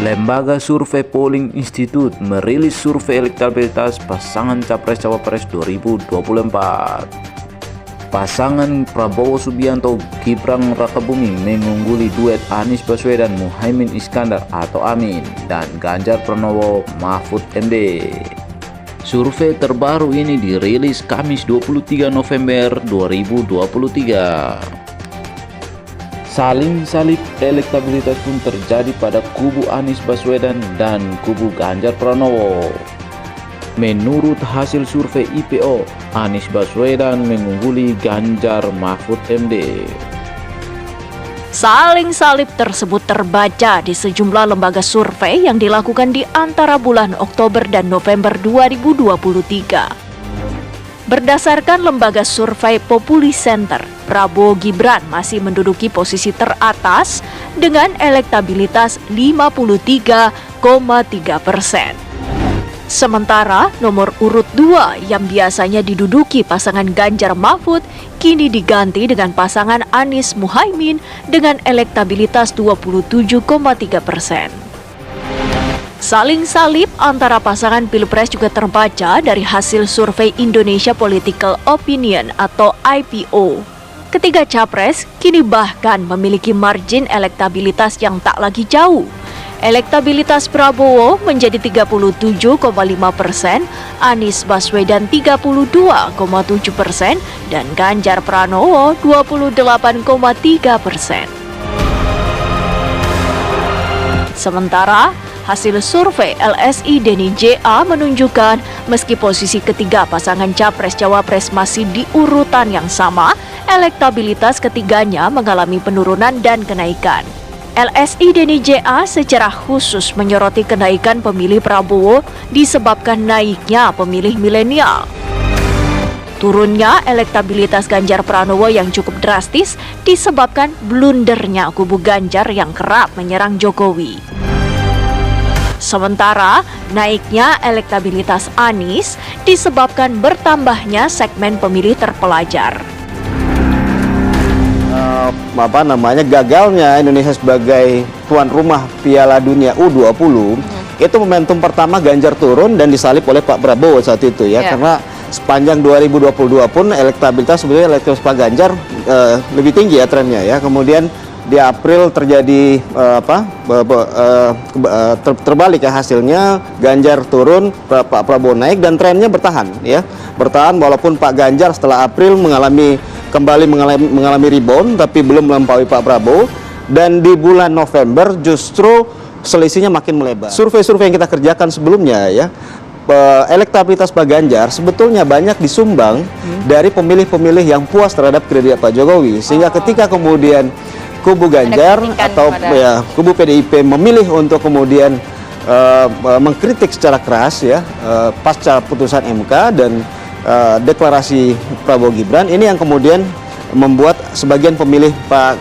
Lembaga Survei Polling Institute merilis survei elektabilitas pasangan Capres-Cawapres 2024. Pasangan Prabowo Subianto Gibran Rakabuming mengungguli duet Anies Baswedan Muhaimin Iskandar atau Amin dan Ganjar Pranowo Mahfud MD. Survei terbaru ini dirilis Kamis 23 November 2023. Saling salib elektabilitas pun terjadi pada kubu Anies Baswedan dan kubu Ganjar Pranowo. Menurut hasil survei IPO, Anies Baswedan mengungguli Ganjar Mahfud MD. Saling salib tersebut terbaca di sejumlah lembaga survei yang dilakukan di antara bulan Oktober dan November 2023. Berdasarkan lembaga survei Populi Center, Prabowo Gibran masih menduduki posisi teratas dengan elektabilitas 53,3%. Sementara nomor urut 2 yang biasanya diduduki pasangan Ganjar Mahfud kini diganti dengan pasangan Anies Muhaimin dengan elektabilitas 27,3%. Saling salib antara pasangan Pilpres juga terbaca dari hasil survei Indonesia Political Opinion atau IPO. Ketiga capres kini bahkan memiliki margin elektabilitas yang tak lagi jauh. Elektabilitas Prabowo menjadi 37,5%, Anies Baswedan 32,7%, dan Ganjar Pranowo 28,3%. Sementara hasil survei LSI Denny JA menunjukkan meski posisi ketiga pasangan Capres-Cawapres masih di urutan yang sama, elektabilitas ketiganya mengalami penurunan dan kenaikan. LSI Denny JA secara khusus menyoroti kenaikan pemilih Prabowo disebabkan naiknya pemilih milenial. Turunnya elektabilitas Ganjar Pranowo yang cukup drastis disebabkan blundernya kubu Ganjar yang kerap menyerang Jokowi. Sementara naiknya elektabilitas Anies disebabkan bertambahnya segmen pemilih terpelajar. Gagalnya Indonesia sebagai tuan rumah Piala Dunia U20 itu momentum pertama Ganjar turun dan disalib oleh Pak Prabowo saat itu ya. Karena sepanjang 2022 pun elektabilitas sebenarnya elektabilitas Pak Ganjar lebih tinggi ya trennya ya. Kemudian di April terjadi terbalik ya hasilnya, Ganjar turun, Pak Prabowo naik dan trennya bertahan ya. Bertahan walaupun Pak Ganjar setelah April kembali mengalami rebound tapi belum melampaui Pak Prabowo, dan di bulan November justru selisihnya makin melebar. Survei-survei yang kita kerjakan sebelumnya ya, elektabilitas Pak Ganjar sebetulnya banyak disumbang dari pemilih-pemilih yang puas terhadap kinerja Pak Jokowi, sehingga ketika kemudian kubu Ganjar atau ya kubu PDIP memilih untuk kemudian mengkritik secara keras ya pasca putusan MK dan deklarasi Prabowo Gibran, ini yang kemudian membuat sebagian pemilih Pak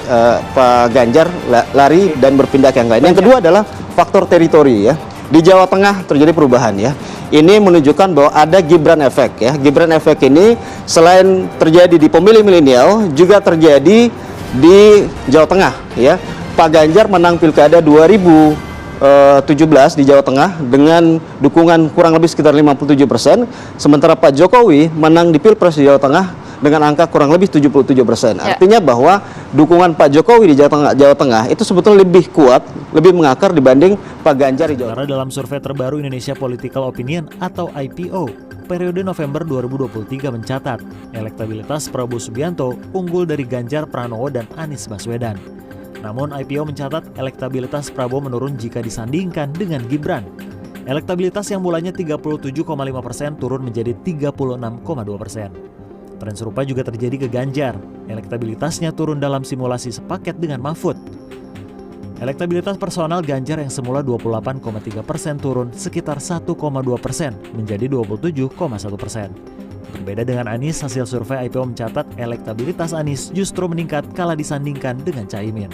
Ganjar lari dan berpindah ke yang lain. Yang kedua adalah faktor teritori ya. Di Jawa Tengah terjadi perubahan ya. Ini menunjukkan bahwa ada Gibran efek ya. Gibran efek ini selain terjadi di pemilih milenial juga terjadi di Jawa Tengah ya. Pak Ganjar menang Pilkada 2017 di Jawa Tengah dengan dukungan kurang lebih sekitar 57%, sementara Pak Jokowi menang di Pilpres di Jawa Tengah dengan angka kurang lebih 77%. Artinya bahwa dukungan Pak Jokowi di Jawa Tengah itu sebetulnya lebih kuat, lebih mengakar dibanding Pak Ganjar di Jawa Tengah. Karena dalam survei terbaru Indonesia Political Opinion atau IPO, periode November 2023 mencatat elektabilitas Prabowo Subianto unggul dari Ganjar Pranowo dan Anies Baswedan. Namun IPO mencatat elektabilitas Prabowo menurun jika disandingkan dengan Gibran. Elektabilitas yang mulanya 37,5% turun menjadi 36,2%. Tren serupa juga terjadi ke Ganjar. Elektabilitasnya turun dalam simulasi sepaket dengan Mahfud. Elektabilitas personal Ganjar yang semula 28,3% turun sekitar 1,2% menjadi 27,1%. Berbeda dengan Anies, hasil survei IPO mencatat elektabilitas Anies justru meningkat kala disandingkan dengan Caimin.